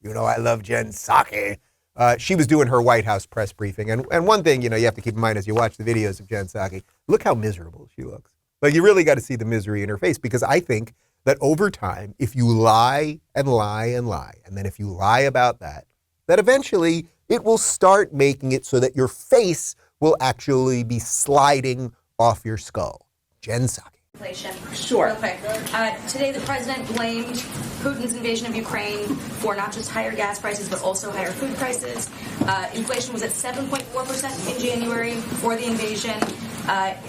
You know, I love Jen Psaki. She was doing her White House press briefing. And one thing, you know, you have to keep in mind as you watch the videos of Jen Psaki, look how miserable she looks. Like, you really got to see the misery in her face, because I think that over time, if you lie and lie and lie, and then if you lie about that, that eventually it will start making it so that your face will actually be sliding off your skull. Jen Psaki. Inflation. Sure. Okay. Today, the president blamed Putin's invasion of Ukraine for not just higher gas prices, but also higher food prices. Inflation was at 7.4% in January before the invasion.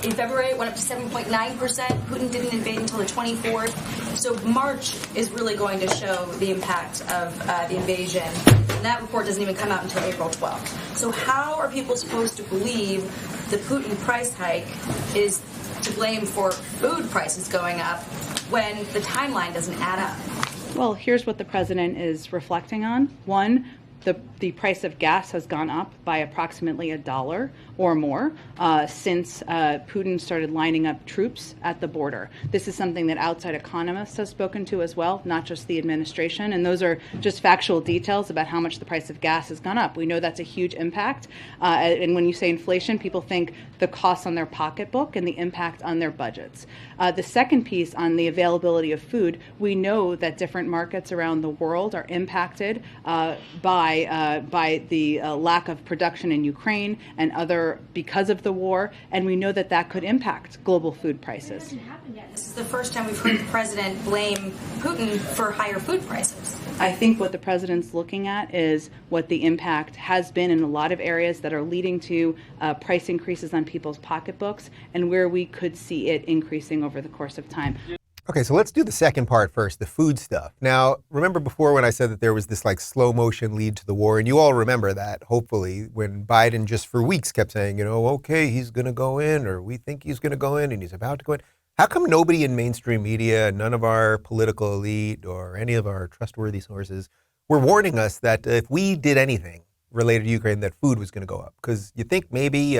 In February, it went up to 7.9%. Putin didn't invade until the 24th. So March is really going to show the impact of the invasion. And that report doesn't even come out until April 12th. So how are people supposed to believe the Putin price hike is to blame for food prices going up when the timeline doesn't add up? Well, here's what the president is reflecting on. One, the price of gas has gone up by approximately $1 or more since Putin started lining up troops at the border. This is something that outside economists have spoken to as well, not just the administration. And those are just factual details about how much the price of gas has gone up. We know that's a huge impact. And when you say inflation, people think the costs on their pocketbook and the impact on their budgets. The second piece on the availability of food, we know that different markets around the world are impacted by the lack of production in Ukraine and other because of the war, and we know that that could impact global food prices. It hasn't happened yet. This is the first time we've heard the president blame Putin for higher food prices. I think what the president's looking at is what the impact has been in a lot of areas that are leading to price increases on people's pocketbooks, and where we could see it increasing over the course of time. Okay, so let's do the second part first, the food stuff. Now, remember before when I said that there was this like slow motion lead to the war, and you all remember that, hopefully, when Biden just for weeks kept saying, you know, okay, he's going to go in, or we think he's going to go in, and he's about to go in. How come nobody in mainstream media, none of our political elite or any of our trustworthy sources were warning us that if we did anything related to Ukraine, that food was going to go up? Because you think maybe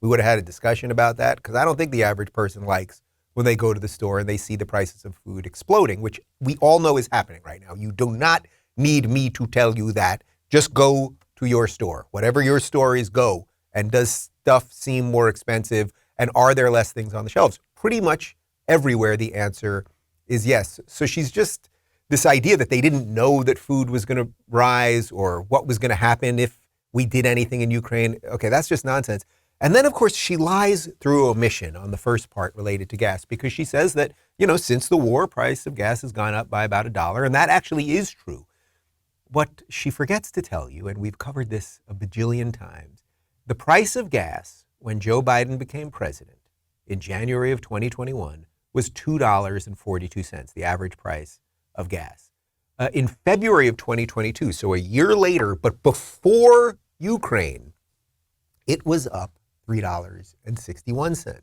we would have had a discussion about that? Because I don't think the average person likes when they go to the store and they see the prices of food exploding, which we all know is happening right now. You do not need me to tell you that. Just go to your store. Whatever your store is, go. And does stuff seem more expensive? And are there less things on the shelves? Pretty much everywhere the answer is yes. So she's just this idea that they didn't know that food was going to rise or what was going to happen if we did anything in Ukraine. Okay, that's just nonsense. And then, of course, she lies through omission on the first part related to gas, because she says that, you know, since the war, price of gas has gone up by about $1. And that actually is true. What she forgets to tell you, and we've covered this a bajillion times, the price of gas when Joe Biden became president in January of 2021 was $2.42, the average price of gas. In February of 2022, so a year later, but before Ukraine, it was up $3.61.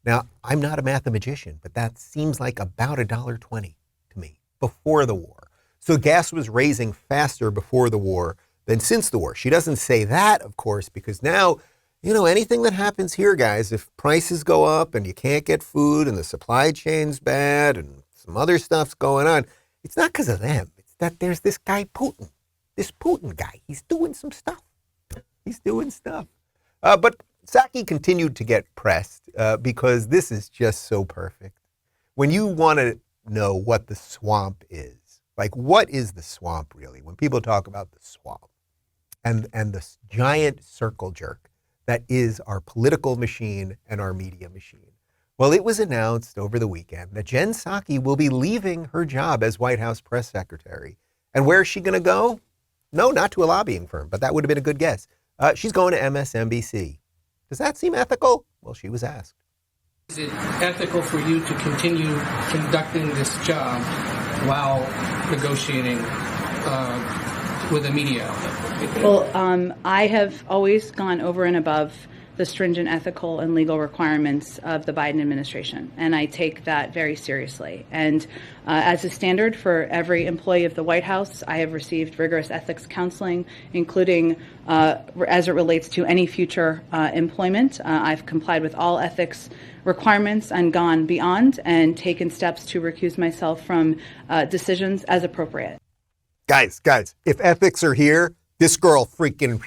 Now, I'm not a mathematician, but that seems like about $1.20 to me before the war. So gas was raising faster before the war than since the war. She doesn't say that, of course, because now, you know, anything that happens here, guys, if prices go up and you can't get food and the supply chain's bad and some other stuff's going on, it's not because of them. It's that there's this guy Putin, this Putin guy. He's doing some stuff. He's doing stuff. But Psaki continued to get pressed because this is just so perfect. When you want to know what the swamp is, like what is the swamp really? When people talk about the swamp and this giant circle jerk that is our political machine and our media machine. Well, it was announced over the weekend that Jen Psaki will be leaving her job as White House press secretary. And where is she going to go? No, not to a lobbying firm, but that would have been a good guess. She's going to MSNBC. Does that seem ethical? Well, she was asked. Is it ethical for you to continue conducting this job while negotiating with a media outlet? Well, I have always gone over and above the stringent ethical and legal requirements of the Biden administration, and I take that very seriously. And as a standard for every employee of the White House, I have received rigorous ethics counseling, including as it relates to any future employment. I've complied with all ethics requirements and gone beyond and taken steps to recuse myself from decisions as appropriate. Guys, if ethics are here, this girl freaking,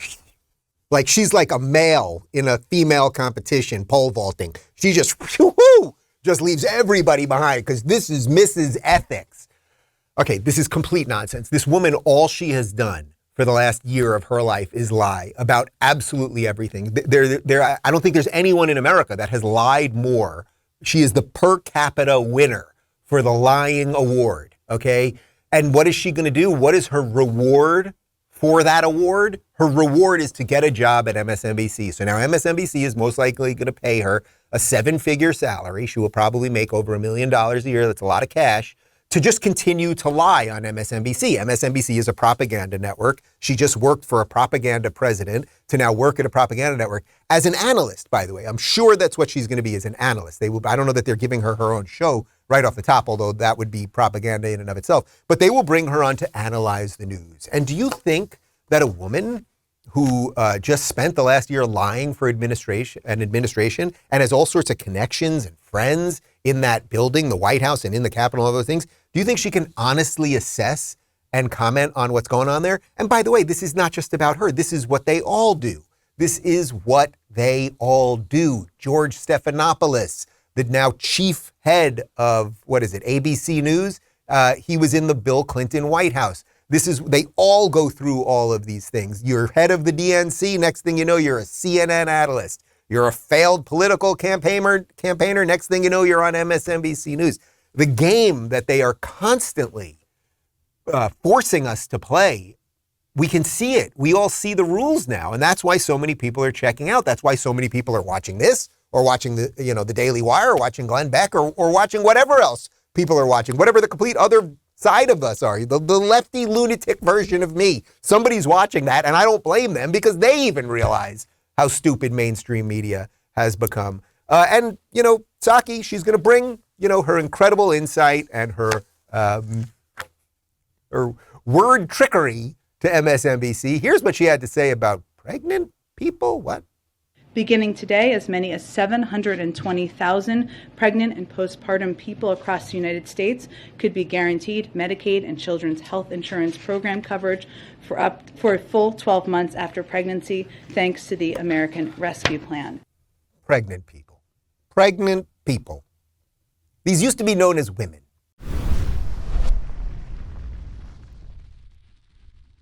like she's like a male in a female competition, pole vaulting. She just, whoo, just leaves everybody behind because this is Mrs. Ethics. Okay, this is complete nonsense. This woman, all she has done for the last year of her life is lie about absolutely everything. I don't think there's anyone in America that has lied more. She is the per capita winner for the lying award, okay? And what is she going to do? What is her reward for that award? Her reward is to get a job at MSNBC. So now MSNBC is most likely going to pay her a 7-figure salary. She will probably make over $1 million a year. That's a lot of cash. To just continue to lie on MSNBC. MSNBC is a propaganda network. She just worked for a propaganda president to now work at a propaganda network as an analyst, by the way. I'm sure that's what she's going to be, as an analyst. I don't know that they're giving her her own show right off the top, although that would be propaganda in and of itself. But they will bring her on to analyze the news. And do you think that a woman who just spent the last year lying for administration and has all sorts of connections and friends in that building, the White House and in the Capitol, all those things, do you think she can honestly assess and comment on what's going on there? And by the way, this is not just about her. This is what they all do. This is what they all do. George Stephanopoulos, the now chief head of, ABC News, he was in the Bill Clinton White House. They all go through all of these things. You're head of the DNC. Next thing you know, you're a CNN analyst. You're a failed political campaigner. Next thing you know, you're on MSNBC News. The game that they are constantly forcing us to play, we can see it. We all see the rules now. And that's why so many people are checking out. That's why so many people are watching this or watching the Daily Wire or watching Glenn Beck or watching whatever else people are watching, whatever the complete other side of us are, the lefty lunatic version of me. Somebody's watching that, and I don't blame them because they even realize how stupid mainstream media has become. And Psaki, she's going to bring, her incredible insight and her word trickery to MSNBC. Here's what she had to say about pregnant people. What? Beginning today, as many as 720,000 pregnant and postpartum people across the United States could be guaranteed Medicaid and Children's Health Insurance Program coverage for a full 12 months after pregnancy, thanks to the American Rescue Plan. Pregnant people. Pregnant people. These used to be known as women.